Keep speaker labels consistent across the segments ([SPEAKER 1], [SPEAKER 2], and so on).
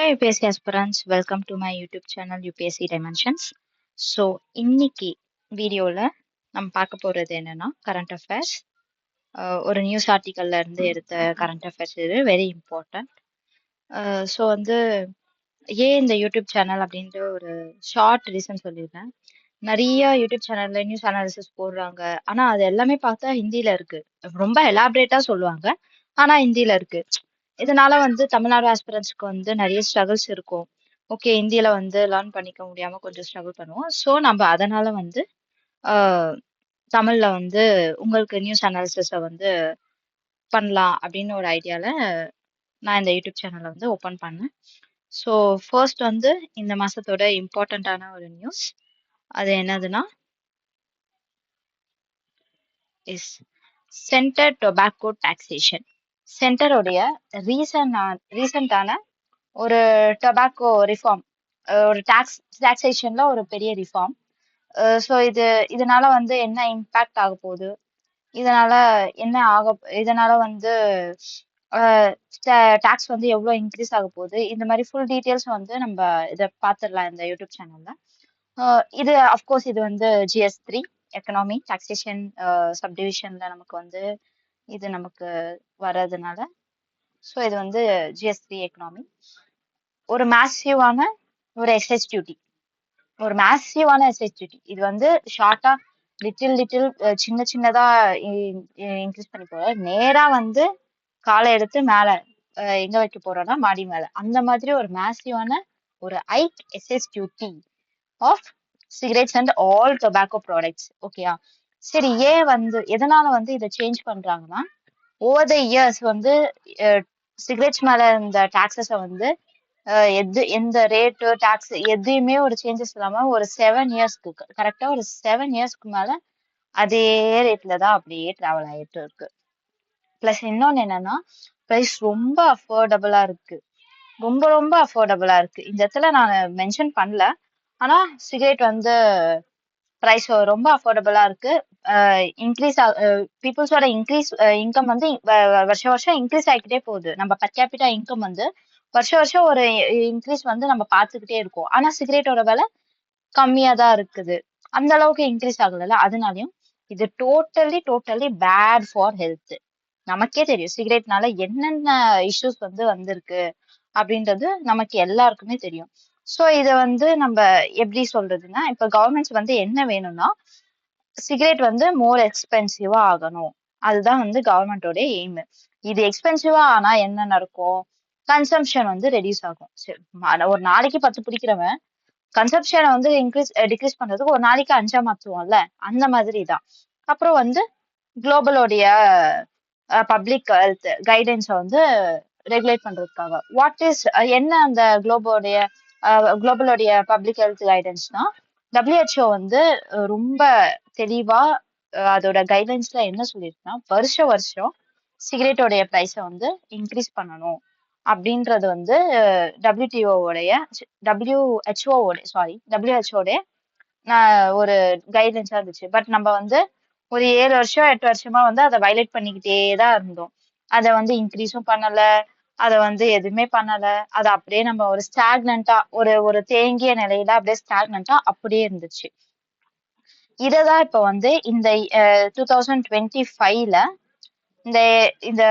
[SPEAKER 1] Hi UPSC aspirants, welcome to my YouTube channel UPSC Dimensions. So இன்னைக்கு வீடியோவில் நம்ம பார்க்க போகிறது என்னன்னா கரண்ட் அஃபேர்ஸ். ஒரு நியூஸ் ஆர்டிக்கல்ல இருந்து எடுத்த கரண்ட் அஃபேர்ஸ், இது வெரி இம்பார்ட்டன்ட். ஸோ ஏன் இந்த யூடியூப் சேனல் அப்படின்ற ஒரு ஷார்ட் ரீசன் சொல்லிடுறேன். நிறைய யூடியூப் சேனல்ல நியூஸ் அனாலிசிஸ் போடுறாங்க, ஆனால் அது எல்லாமே பார்த்தா ஹிந்தியில் இருக்கு. ரொம்ப எலாபரேட்டாக சொல்லுவாங்க, ஆனால் ஹிந்தியில் இருக்கு. இதனால தமிழ்நாடு ஆஸ்பிரன்ஸ்க்கு நிறைய ஸ்ட்ரகிள்ஸ் இருக்கும். ஓகே, ஹிந்தியில லேர்ன் பண்ணிக்க முடியாம கொஞ்சம் ஸ்ட்ரகிள் பண்ணுவோம். ஸோ நம்ம அதனால தமிழ்ல உங்களுக்கு நியூஸ் அனாலிசிஸ பண்ணலாம் அப்படின்னு ஒரு ஐடியால நான் இந்த யூடியூப் சேனலை ஓப்பன் பண்ணேன். ஸோ ஃபர்ஸ்ட் இந்த மாசத்தோட இம்பார்ட்டண்ட்டான ஒரு நியூஸ் அது என்னதுன்னா இஸ் சென்டர் டொபாக்கோ டாக்ஸேஷன். சென்டருடைய ரீசண்டான ஒரு டொபாக்கோ ரிஃபார்ம், ஒரு டாக்ஸேஷன்ல ஒரு பெரிய ரிஃபார்ம். ஸோ இதனால என்ன இம்பாக்ட் ஆக போகுது, இதனால என்ன இதனால டாக்ஸ் எவ்வளோ இன்க்ரீஸ் ஆக போகுது, இந்த மாதிரி ஃபுல் டீட்டெயில்ஸ் நம்ம இதை பார்த்துடலாம் இந்த யூடியூப் சேனல்ல. இது அஃப்கோர்ஸ் இது GS3 எக்கனாமி டாக்ஸேஷன் சப்டிவிஷன்ல நமக்கு இது நமக்கு வர்றதுனால, ஸோ இது GS3 எக்கனாமி. ஒரு மேசிவான ஒரு எஸ்ஹெச் டியூட்டி, ஒரு மேசிவான எஸ்ஹெச் டியூட்டி. இது ஷார்ட்டா லிட்டில் சின்னதா இன்க்ரீஸ் பண்ணி போற, நேரா காலை எடுத்து மேல எங்க வைக்க போறோம்னா மாடி மேல, அந்த மாதிரி ஒரு மேசிவான ஒரு ஹைக் எஸ்ஹெச் duty of cigarettes and all tobacco products. ஓகேயா? சரி, ஏன் எதனால இதை சேஞ்ச் பண்றாங்கன்னா, ஓவர் த இயர்ஸ் சிகரெட்ஸ் மேல இந்த டாக்ஸஸ எந்த ரேட்டு டாக்ஸ் எதையுமே ஒரு சேஞ்சஸ் இல்லாம ஒரு 7 இயர்ஸ்க்கு, கரெக்டா ஒரு 7 இயர்ஸ்க்கு மேல அதே ரேட்ல தான் அப்படியே டிராவல் ஆயிட்டு இருக்கு. பிளஸ் இன்னொன்னு என்னன்னா, பிரைஸ் ரொம்ப அஃபோர்டபுளா இருக்கு, ரொம்ப அஃபோர்டபுளா இருக்கு. இந்த இடத்துல நான் மென்ஷன் பண்ணல, ஆனா சிகரெட் பிரைஸ் ரொம்ப அஃபோர்டபுளா இருக்கு. இன்க்ரீஸ் பீப்புள்ஸோட இன்கம் வருஷம் இன்க்ரீஸ் ஆகிக்கிட்டே போகுது. நம்ம பர் கேபிட்டா இன்கம் வருஷம் ஒரு இன்க்ரீஸ் நம்ம பார்த்துக்கிட்டே இருக்கோம். ஆனா சிகரெட்டோட விலை கம்மியா தான் இருக்குது, அந்த அளவுக்கு இன்க்ரீஸ் ஆகல. அதனாலயும் இது டோட்டலி பேட் ஃபார் ஹெல்த். நமக்கே தெரியும் சிகரெட்னால என்னென்ன இஷ்யூஸ் வந்திருக்கு அப்படின்றது நமக்கு எல்லாருக்குமே தெரியும். ஸோ இதை நம்ம எப்படி சொல்றதுன்னா, இப்ப கவர்மெண்ட்ஸ் என்ன வேணும்னா, சிகரெட் மோர் எக்ஸ்பென்சிவா ஆகணும், அதுதான் கவர்மெண்டோட எய்ம். இது எக்ஸ்பென்சிவா ஆனா என்ன நடக்கும், கன்சம்ஷன் ரெடியூஸ் ஆகும். சரி, ஒரு நாளைக்கு 10 பிடிக்கிறவன் கன்சம்ஷனை டிக்ரீஸ் பண்றதுக்கு ஒரு நாளைக்கு 5 மாத்துவோம்ல, அந்த மாதிரி தான். அப்புறம் குளோபலோடைய பப்ளிக் ஹெல்த் கைடன்ஸை ரெகுலேட் பண்றதுக்காக வாட் இஸ் என்ன அந்த குளோபலோடைய பப்ளிக் ஹெல்த் கைடன்ஸ்னா, WHO ரொம்ப தெளிவா அதோட கைட்லைன்ஸ்ல என்ன சொல்லிருக்குன்னா, வருஷம் சிகரெட்டோடைய பிரைஸை இன்க்ரீஸ் பண்ணணும் அப்படின்றது WHO ஒரு கைட்லைன்ஸா இருந்துச்சு. பட் நம்ம ஒரு 7 வருஷம் 8 வருஷமா அதை வயலேட் பண்ணிக்கிட்டே தான் இருந்தோம். அதை இன்க்ரீஸும் பண்ணல, அதை எதுவுமே பண்ணல. அதை அப்படியே நம்ம ஒரு ஸ்டாக்னண்டா, ஒரு தேங்கிய நிலையில அப்படியே ஸ்டாக்னண்டா அப்படியே இருந்துச்சு. இததான் இப்ப இந்த 2025ல இந்த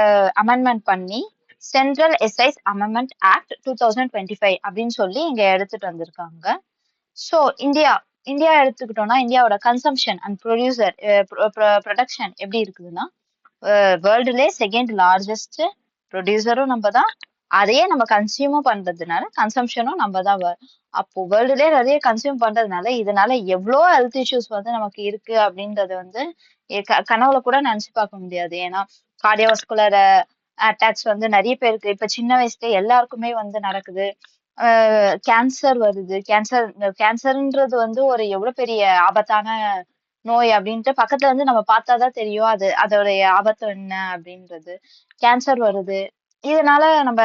[SPEAKER 1] அமெண்ட்மெண்ட் பண்ணி சென்ட்ரல் எக்சைஸ் அமெண்ட்மெண்ட் ஆக்ட் 2025 அப்படின்னு சொல்லி இங்க எடுத்துட்டு வந்திருக்காங்க. ஸோ இந்தியா எடுத்துக்கிட்டோம்னா, இந்தியாவோட கன்சம்ஷன் அண்ட் ப்ரொடக்ஷன் எப்படி இருக்குதுன்னா, வேர்ல்டுலே செகண்ட் லார்ஜஸ்ட் ப்ரொடியூசரும் நம்ம தான், அதையே நம்ம கன்சியூமும் பண்றதுனால கன்சம்ஷனும் நம்ம தான். அப்போ வேர்ல்டுலே நிறைய கன்சியூம் பண்றதுனால இதனால எவ்வளோ ஹெல்த் இஷ்யூஸ் நமக்கு இருக்கு அப்படின்றது கனவுல கூட நினைச்சு பார்க்க முடியாது. ஏன்னா கார்டியோவாஸ்குலர் அட்டாக்ஸ் நிறைய பேருக்கு இப்ப சின்ன வயசுல எல்லாருக்குமே நடக்குது. கேன்சர் வருது. கேன்சர்ன்றது ஒரு எவ்வளவு பெரிய ஆபத்தான நோய் அப்படின்ட்டு பக்கத்துல நம்ம பார்த்தாதான் தெரியும் அதோடைய ஆபத்து என்ன அப்படின்றது. கேன்சர் வருது, இதனால நம்ம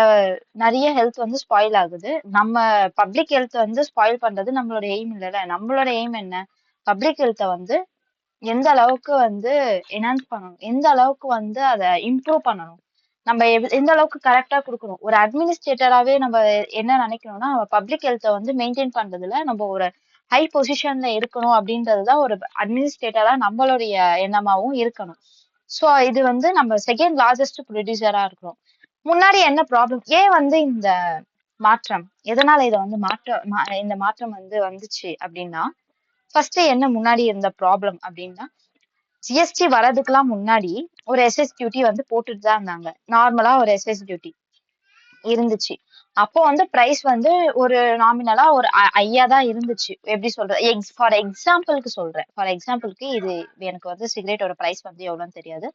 [SPEAKER 1] நிறைய ஹெல்த் ஸ்பாயில் ஆகுது. நம்ம பப்ளிக் ஹெல்த் ஸ்பாயில் பண்றது நம்மளோட எய்ம் இல்லைல்ல. நம்மளோட எய்ம் என்ன, பப்ளிக் ஹெல்த்தை எந்த அளவுக்கு என்ஹான்ஸ் பண்ணணும், எந்த அளவுக்கு அதை இம்ப்ரூவ் பண்ணணும். நம்ம எந்த அளவுக்கு கரெக்டா கொடுக்கணும். ஒரு அட்மினிஸ்ட்ரேட்டராவே நம்ம என்ன நினைக்கணும்னா, பப்ளிக் ஹெல்த்தை வந்து மெயின்டைன் பண்றதுல நம்ம ஒரு ஹை பொசிஷன்ல இருக்கணும் அப்படின்றதுதான் ஒரு அட்மினிஸ்ட்ரேட்டரா நம்மளுடைய எண்ணமாவும் இருக்கணும். சோ இது வந்து நம்ம செகண்ட் லார்ஜஸ்ட் ப்ரொடியூசரா இருக்கிறோம். முன்னாடி என்ன ப்ராப்ளம், ஏன் வந்து இந்த மாற்றம், எதனால இதை வந்து இந்த மாற்றம் வந்து வந்துச்சு அப்படின்னா, ஃபர்ஸ்ட் என்ன முன்னாடி இருந்த ப்ராப்ளம் அப்படின்னா, ஜிஎஸ்டி வரதுக்கெல்லாம் முன்னாடி ஒரு எஸ்எஸ் டியூட்டி வந்து போட்டுட்டு தான் இருந்தாங்க. நார்மலா ஒரு எஸ்எஸ் டியூட்டி இருந்துச்சு. அப்போ வந்து பிரைஸ் வந்து ஒரு நாமினலா ஒரு 5 தான் இருந்துச்சு. எப்படி சொல்றது, ஃபார் எக்ஸாம்பிளுக்கு சொல்றேன். ஃபார் எக்ஸாம்பிளுக்கு இது எனக்கு வந்து சிகரெட்டோட பிரைஸ் வந்து எவ்வளவுன்னு தெரியாது.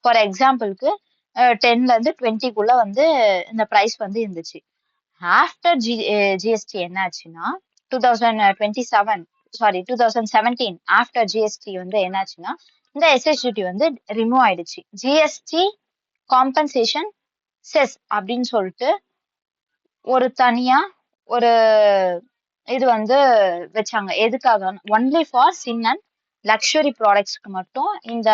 [SPEAKER 1] ஃபார் எக்ஸாம்பிளுக்கு 10ல இருந்து 20க்குள்ள வந்து இந்த பிரைஸ் வந்து இருந்துச்சு. ஆஃப்டர் ஜிஎஸ்டி என்ன ஆச்சுன்னா, 2027 சாரி 2017 ஆஃப்டர் ஜிஎஸ்டி வந்து என்னாச்சுன்னா, இந்த எஸ்எஸ்டிடி வந்து ரிமூவ் ஆயிடுச்சு. ஜிஎஸ்டி காம்பன்சேஷன் செஸ் அப்படின்னு சொல்லிட்டு ஒரு தனியா ஒரு இது வந்து வச்சாங்க. எதுக்காக, only for sin and luxury ப்ராடக்ட்ஸ்க்கு மட்டும் இந்த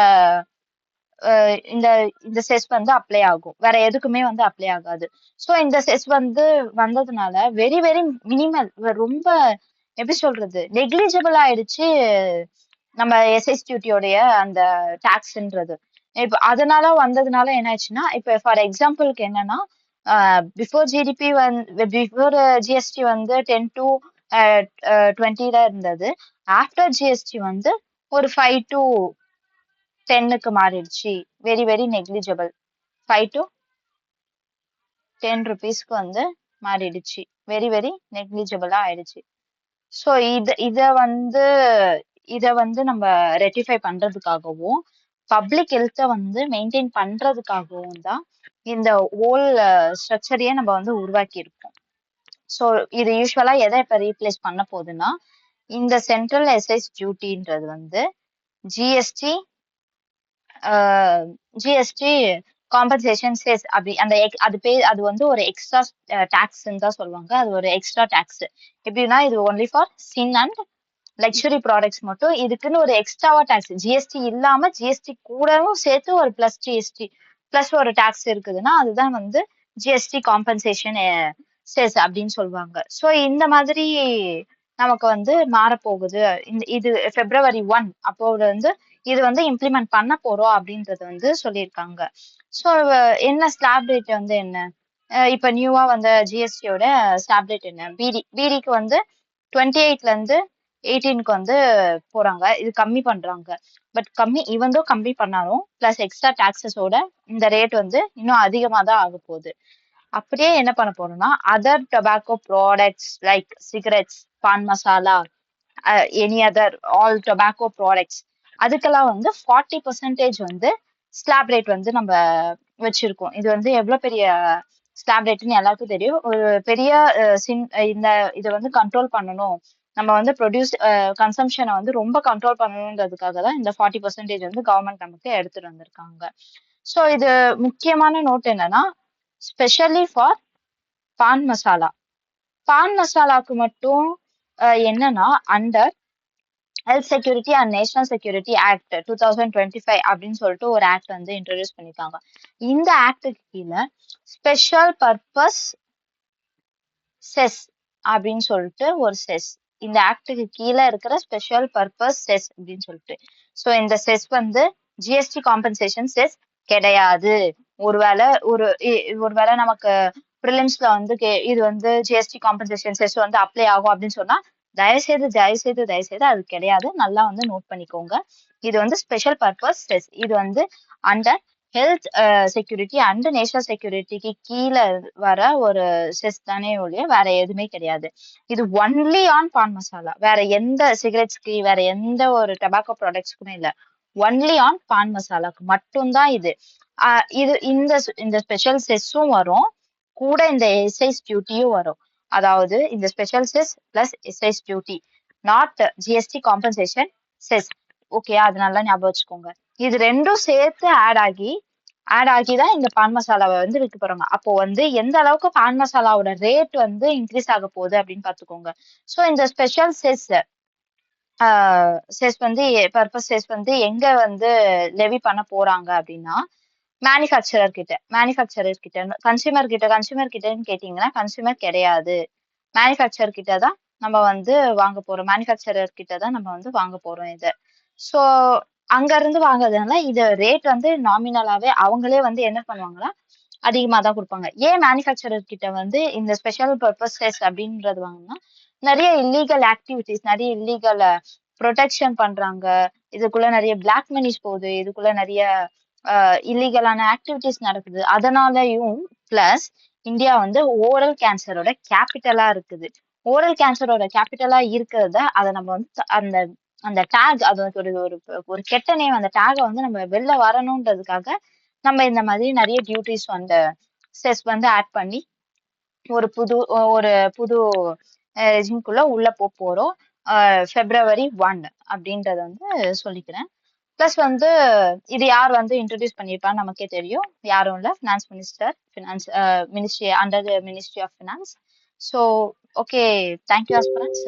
[SPEAKER 1] இந்த இந்த செஸ் வந்து அப்ளை ஆகும், வேற எதுக்குமே வந்து அப்ளை ஆகாது. ஸோ இந்த செஸ் வந்து வந்ததுனால வெரி வெரி மினிமல், ரொம்ப எப்படி சொல்றது, நெக்லிஜிபிள் ஆயிடுச்சு நம்ம எஸ்எஸ் டியூட்டியோடைய அந்த டாக்ஸ்ன்றது. இப்போ அதனால வந்ததுனால என்ன ஆச்சுன்னா, இப்போ ஃபார் எக்ஸாம்பிளுக்கு என்னன்னா, பிஃபோர் ஜிடிபி பிஃபோர் ஜிஎஸ்டி வந்து 10 to 20 இருந்தது. ஆஃப்டர் ஜிஎஸ்டி வந்து ஒரு 5 to 10க்கு மாறிடுச்சு. Very very negligible. 5 to 10 rupeesக்கு வந்து மாறிடுச்சு. வெரி வெரி நெக்லிஜிபிளா ஆயிடுச்சு. ஸோ இத வந்து நம்ம ரெட்டிஃபை பண்றதுக்காகவும் பப்ளிக் ஹெல்த்தை வந்து மெயின்டைன் பண்றதுக்காகவும் தான் இந்த ஹோல் ஸ்ட்ரக்சரையே நம்ம வந்து உருவாக்கி இருக்கோம். ஸோ இது யூஸ்வலா எதை இப்ப ரீப்ளேஸ் பண்ண போகுதுன்னா, இந்த சென்ட்ரல் எஸ்ஐஸ் டியூட்டின்றது வந்து ஜிஎஸ்டி ஜிஎஸ்டி காம்பன்சேஷன் செஸ் அப்படி அந்த அது வந்து ஒரு எக்ஸ்ட்ரா டாக்ஸ்ன்னு தான் சொல்லுவாங்க. அது ஒரு எக்ஸ்ட்ரா டாக்ஸ். எப்படின்னா, இது only for sin and luxury products மட்டும். இதுக்குன்னு ஒரு எக்ஸ்ட்ராவா டாக்ஸ், ஜிஎஸ்டி இல்லாம ஜிஎஸ்டி கூடவும் சேர்த்து ஒரு பிளஸ் ஜிஎஸ்டி பிளஸ் ஒரு டாக்ஸ் இருக்குதுன்னா அதுதான் வந்து ஜிஎஸ்டி காம்பன்சேஷன் செஸ் அப்படின்னு சொல்லுவாங்க. ஸோ இந்த மாதிரி நமக்கு வந்து மாறப்போகுது. இது February 1 அப்போ வந்து இது வந்து இம்ப்ளிமெண்ட் பண்ண போறோம் அப்படின்றது வந்து சொல்லியிருக்காங்க. ஸோ என்ன ஸ்லாப் ரேட் வந்து என்ன, இப்ப நியூவா வந்த ஜிஎஸ்டியோட ஸ்லாப் ரேட் என்ன, பீடிக்கு வந்து 28ல இருந்து 18க்கு வந்து போறாங்க. இது கம்மி பண்றாங்க. பட் ஈவன் தோ கம்மி பண்ணாலும் பிளஸ் எக்ஸ்ட்ரா டாக்ஸஸோட இந்த ரேட் வந்து இன்னும் அதிகமா தான் ஆக போகுது. அப்படியே என்ன பண்ண போறோம்னா, other tobacco products like cigarettes, pan masala, any other all tobacco products, அதுக்கெல்லாம் வந்து 40% வந்து ஸ்லாப் ரேட் வந்து நம்ம வச்சிருக்கோம். இது வந்து எவ்வளவு பெரிய ஸ்லாப் ரேட்னு எல்லாருக்கும் தெரியும். ஒரு பெரிய இந்த இதை வந்து கண்ட்ரோல் பண்ணணும், நம்ம வந்து கன்சம்ஷனை வந்து ரொம்ப கண்ட்ரோல் பண்ணணுன்றதுக்காக தான் இந்த 40% வந்து கவர்மெண்ட் நமக்கு எடுத்துட்டு வந்திருக்காங்க. ஸோ இது முக்கியமான நோட் என்னன்னா, ஸ்பெஷலி ஃபார் பான் மசாலா. பான் மசாலாக்கு மட்டும் என்னன்னா, under health security and national security act 2025 அப்படின்னு சொல்லிட்டு ஒரு ஆக்ட் வந்து இன்ட்ரோடியூஸ் பண்ணிருக்காங்க. இந்த ஆக்டுக்கு கீழே ஸ்பெஷல் பர்பஸ் செஸ் அப்படின்னு சொல்லிட்டு ஒரு செஸ், இந்த ஆக்டுக்கு கீழே இருக்கிற ஸ்பெஷல் பர்பஸ் செஸ் அப்படின்னு சொல்லிட்டு. ஸோ இந்த செஸ் வந்து ஜிஎஸ்டி காம்பன்சேஷன் செஸ் கிடையாது. ஒருவேளை நமக்கு ப்ரிலிம்ஸ்ல வந்து இது வந்து ஜிஎஸ்டி காம்பன்சேஷன் செஸ் வந்து அப்ளை ஆகும் அப்படின்னு சொன்னா, தயவுசெய்து அது கிடையாது. நல்லா வந்து நோட் பண்ணிக்கோங்க. இது வந்து ஸ்பெஷல் பர்பஸ் செஸ். இது வந்து under health security and national செக்யூரிட்டிக்கு கீழே வர ஒரு செஸ் தானே ஒழிய வேற எதுவுமே கிடையாது. இது ஒன்லி ஆன் பான் மசாலா, வேற எந்த சிகரெட்ஸ்க்கு வேற எந்த ஒரு டொபாக்கோ ப்ராடக்ட்ஸ்க்குமே இல்லை. ஒன்லி ஆன் பான் மசாலாக்கு மட்டும்தான் இது. இந்த ஸ்பெஷல் செஸ்ஸும் வரும், கூட இந்த எஸ்ஐஸ் டியூட்டியும் வரும். அதாவது இந்த special cess plus excise duty, not GST compensation cess. Okay, அது நல்லா ஞாபகம் வச்சுக்கோங்க. இது ரெண்டும் சேர்த்து ஆட் ஆகி தான் இந்த பான் மசாலாவை வந்து விற்க போறாங்க. அப்போ வந்து எந்த அளவுக்கு பான் மசாலாவோட ரேட் வந்து இன்க்ரீஸ் ஆக போகுது அப்படின்னு பாத்துக்கோங்க. ஸோ இந்த ஸ்பெஷல் செஸ் வந்து பர்பஸ் செஸ் வந்து எங்க வந்து லெவி பண்ண போறாங்க அப்படின்னா, மேனுஃபேக்சரர் கிட்ட கன்சியூமர் கிட்டன்னு கேட்டீங்கன்னா கன்சியூமர் கிடையாது. மேனுஃபேக்சரர் கிட்ட தான் நம்ம வந்து வாங்க போறோம். மேனுஃபேக்சரர் கிட்ட தான் நம்ம வந்து வாங்க போறோம் இத. ஸோ அங்க இருந்து வாங்குறதுனால இது ரேட் வந்து நாமினலாவே அவங்களே வந்து என்ன பண்ணுவாங்கன்னா அதிகமா தான் கொடுப்பாங்க. ஏன் மேனுஃபேக்சரர் கிட்ட வந்து இந்த ஸ்பெஷல் பர்பஸஸ் அப்படின்றது வாங்கினா நிறைய இல்லீகல் ஆக்டிவிட்டிஸ், நிறைய இல்லீகல் ப்ரொடெக்ஷன் பண்றாங்க. இதுக்குள்ள நிறைய பிளாக் மணிஸ் போகுது. இதுக்குள்ள நிறைய இல்லீகலான ஆக்டிவிட்டிஸ் நடக்குது. அதனாலயும் பிளஸ் இந்தியா வந்து ஓரல் கேன்சரோட கேபிட்டலா இருக்குது. ஓரல் கேன்சரோட கேபிட்டலா இருக்கிறத அதை நம்ம வந்து அந்த அந்த டேக், அது ஒரு ஒரு ஒரு கெட்ட நேம், அந்த டேகை வந்து நம்ம வெளில வரணுன்றதுக்காக நம்ம இந்த மாதிரி நிறைய டியூட்டிஸ் அந்த செஸ் வந்து ஆட் பண்ணி ஒரு புது ரெஜிம்குள்ள உள்ள போறோம். February 1 அப்படின்றத வந்து சொல்லிக்கிறேன். பிளஸ் வந்து இது யார் வந்து இன்ட்ரடியூஸ் பண்ணியிருப்பான்னு நமக்கே தெரியும். யாரும் இல்ல, finance minister, finance ministry, under the ministry of finance. So okay, thank you aspirants.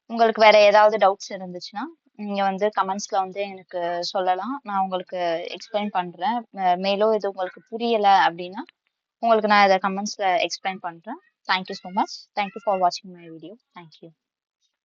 [SPEAKER 1] உங்களுக்கு வேற ஏதாவது டவுட்ஸ் இருந்துச்சுன்னா நீங்க வந்து கமெண்ட்ஸ்ல வந்து எனக்கு சொல்லலாம். நான் உங்களுக்கு எக்ஸ்பிளைன் பண்றேன். மேலும் இது உங்களுக்கு புரியல அப்படின்னா உங்களுக்கு நான் இதை கமெண்ட்ஸ்ல எக்ஸ்பிளைன் பண்றேன். Thank you so much. Thank you for வாட்சிங் மை வீடியோ. தேங்க்யூ.